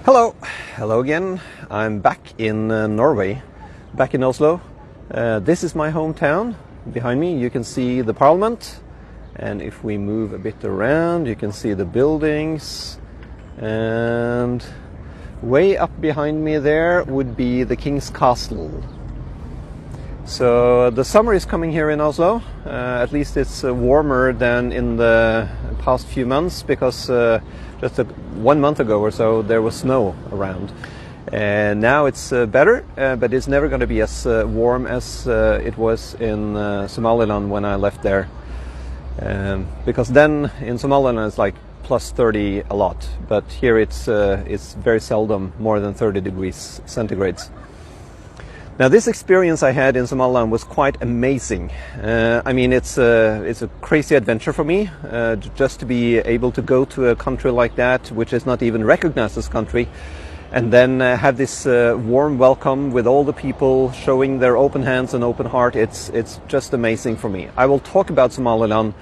Hello again. I'm back in Norway, back in Oslo. This is my hometown. Behind me you can see the parliament, and if we move a bit around you can see the buildings, and way up behind me there would be the King's Castle. So the summer is coming here in Oslo. At least it's warmer than in the past few months, because just 1 month ago or so there was snow around. And now it's better, but it's never going to be as warm as it was in Somaliland when I left there. Because then in Somaliland it's like plus 30 a lot, but here it's very seldom more than 30 degrees centigrade. Now, this experience I had in Somaliland was quite amazing. I mean, it's a crazy adventure for me, just to be able to go to a country like that, which is not even recognized as a country, and then have this warm welcome with all the people showing their open hands and open heart. It's just amazing for me. I will talk about Somaliland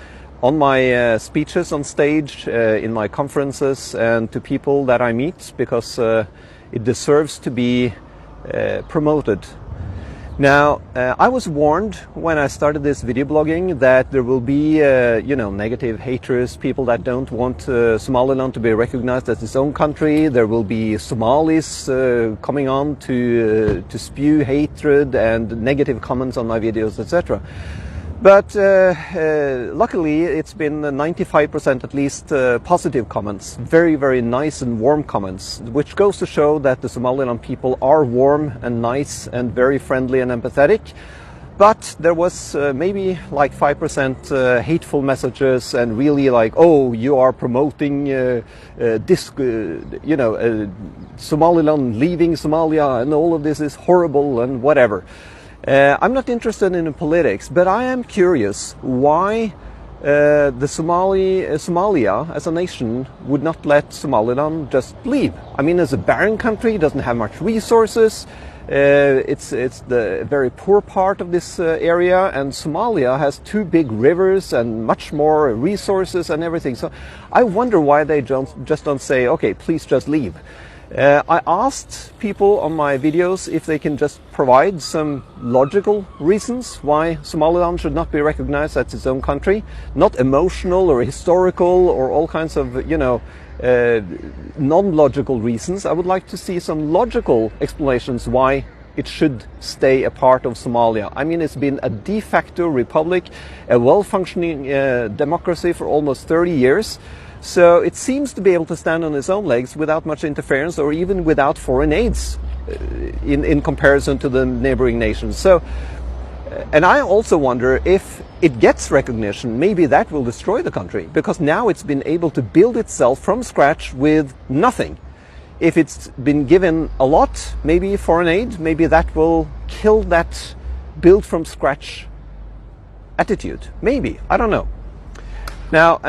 on my speeches on stage, in my conferences, and to people that I meet, because it deserves to be promoted. Now, I was warned when I started this video blogging that there will be, negative haters, people that don't want Somaliland to be recognized as its own country. There will be Somalis coming on to spew hatred and negative comments on my videos, etc. But luckily, it's been 95% at least positive comments, very, very nice and warm comments, which goes to show that the Somaliland people are warm and nice and very friendly and empathetic. But there was maybe like 5% hateful messages, and really like, oh, you are promoting Somaliland leaving Somalia, and all of this is horrible and whatever. I'm not interested in politics, but I am curious why Somalia as a nation would not let Somaliland just leave. I mean, it's a barren country, it doesn't have much resources, it's the very poor part of this area, and Somalia has 2 big rivers and much more resources and everything. So I wonder why they just don't say, okay, please just leave. I asked people on my videos if they can just provide some logical reasons why Somaliland should not be recognized as its own country, not emotional or historical or all kinds of, non-logical reasons. I would like to see some logical explanations why it should stay a part of Somalia. I mean, it's been a de facto republic, a well-functioning democracy for almost 30 years. So it seems to be able to stand on its own legs without much interference, or even without foreign aids in comparison to the neighboring nations. So, and I also wonder if it gets recognition, maybe that will destroy the country, because now it's been able to build itself from scratch with nothing. If it's been given a lot, maybe foreign aid, maybe that will kill that build from scratch attitude. Maybe, I don't know. Now,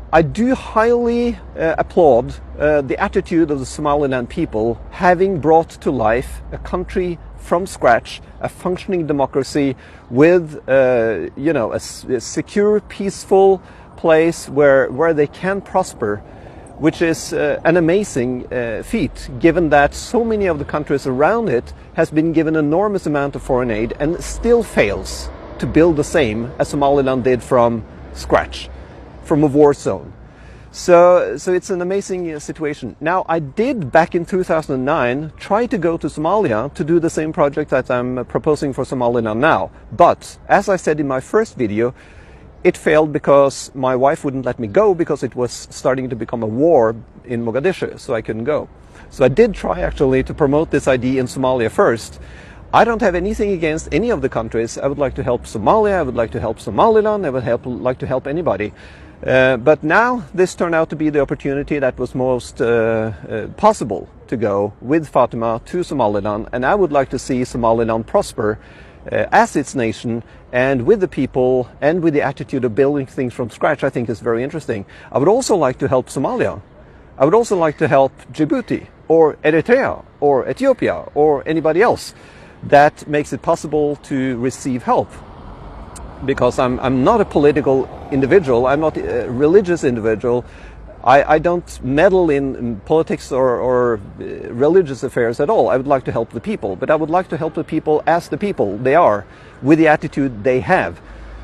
I do highly applaud the attitude of the Somaliland people, having brought to life a country from scratch, a functioning democracy with a secure, peaceful place where they can prosper, which is an amazing feat, given that so many of the countries around it has been given an enormous amount of foreign aid and still fails to build the same as Somaliland did from scratch, from a war zone. So it's an amazing situation. Now, I did back in 2009 try to go to Somalia to do the same project that I'm proposing for Somaliland now. But as I said in my first video, it failed because my wife wouldn't let me go, because it was starting to become a war in Mogadishu, so I couldn't go. So I did try actually to promote this idea in Somalia first. I don't have anything against any of the countries. I would like to help Somalia, I would like to help Somaliland, I would like to help anybody. But now this turned out to be the opportunity that was most possible to go with Fatima to Somaliland, and I would like to see Somaliland prosper as its nation, and with the people and with the attitude of building things from scratch. I think is very interesting. I would also like to help Somalia. I would also like to help Djibouti or Eritrea or Ethiopia or anybody else that makes it possible to receive help. Because I'm not a political individual, I'm not a religious individual. I don't meddle in politics or religious affairs at all. I would like to help the people, but I would like to help the people as the people they are, with the attitude they have.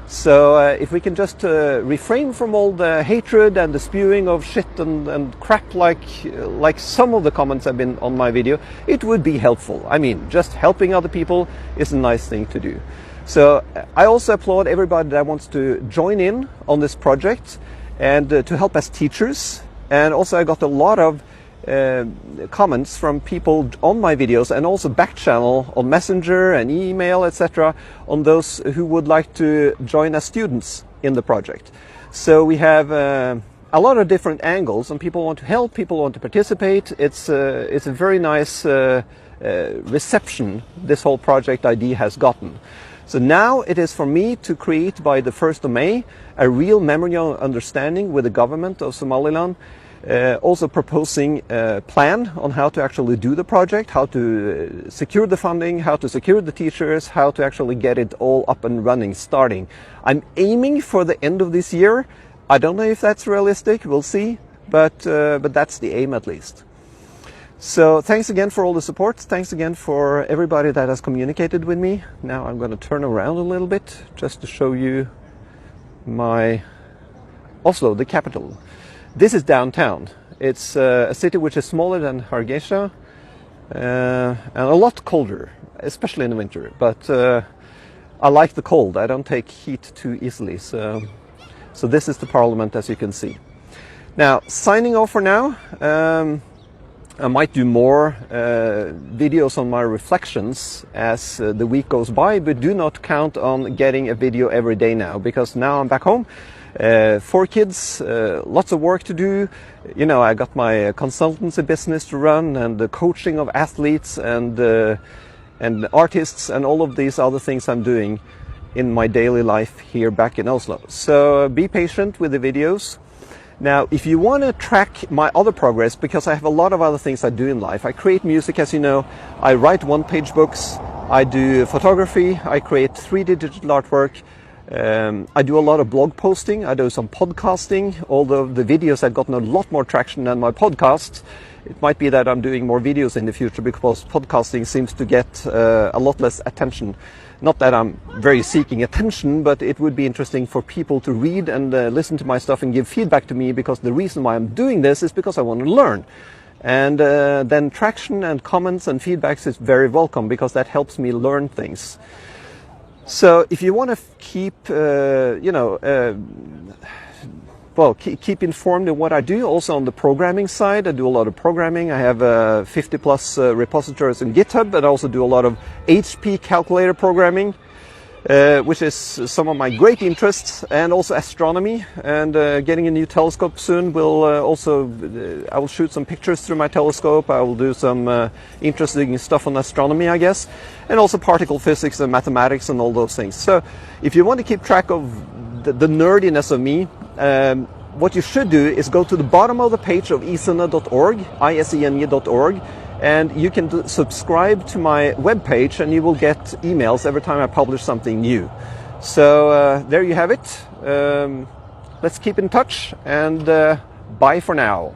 So if we can just refrain from all the hatred and the spewing of shit and crap like some of the comments have been on my video, it would be helpful. I mean, just helping other people is a nice thing to do. So I also applaud everybody that wants to join in on this project and to help as teachers. And also I got a lot of comments from people on my videos and also back channel on Messenger and email, etc., on those who would like to join as students in the project. So we have a lot of different angles, and people want to help, people want to participate. It's a very nice reception this whole project idea has gotten. So now it is for me to create by the 1st of May a real memorandum of understanding with the government of Somaliland, also proposing a plan on how to actually do the project, how to secure the funding, how to secure the teachers, how to actually get it all up and running, starting. I'm aiming for the end of this year. I don't know if that's realistic, we'll see, but that's the aim at least. So thanks again for all the support. Thanks again for everybody that has communicated with me. Now I'm going to turn around a little bit just to show you my Oslo, the capital. This is downtown. It's a city which is smaller than Hargeisa and a lot colder, especially in the winter. But I like the cold. I don't take heat too easily. So this is the parliament, as you can see. Now, signing off for now. I might do more videos on my reflections as the week goes by, but do not count on getting a video every day now, because now I'm back home. 4 kids, lots of work to do. You know, I got my consultancy business to run, and the coaching of athletes and artists and all of these other things I'm doing in my daily life here back in Oslo. So be patient with the videos. Now, if you want to track my other progress, because I have a lot of other things I do in life. I create music, as you know. I write one-page books. I do photography. I create 3D digital artwork. I do a lot of blog posting. I do some podcasting, although the videos have gotten a lot more traction than my podcasts. It might be that I'm doing more videos in the future because podcasting seems to get a lot less attention. Not that I'm very seeking attention, but it would be interesting for people to read and listen to my stuff and give feedback to me, because the reason why I'm doing this is because I want to learn. And then traction and comments and feedbacks is very welcome, because that helps me learn things. So if you want to keep, keep informed in what I do, also on the programming side, I do a lot of programming. I have 50 plus repositories in GitHub, but I also do a lot of HP calculator programming, which is some of my great interests, and also astronomy, and getting a new telescope soon. I will shoot some pictures through my telescope. I will do some interesting stuff on astronomy, I guess, and also particle physics and mathematics and all those things. So if you want to keep track of the nerdiness of me, what you should do is go to the bottom of the page of isene.org, isene.org, and you can subscribe to my webpage, and you will get emails every time I publish something new. So there you have it. Let's keep in touch, and bye for now.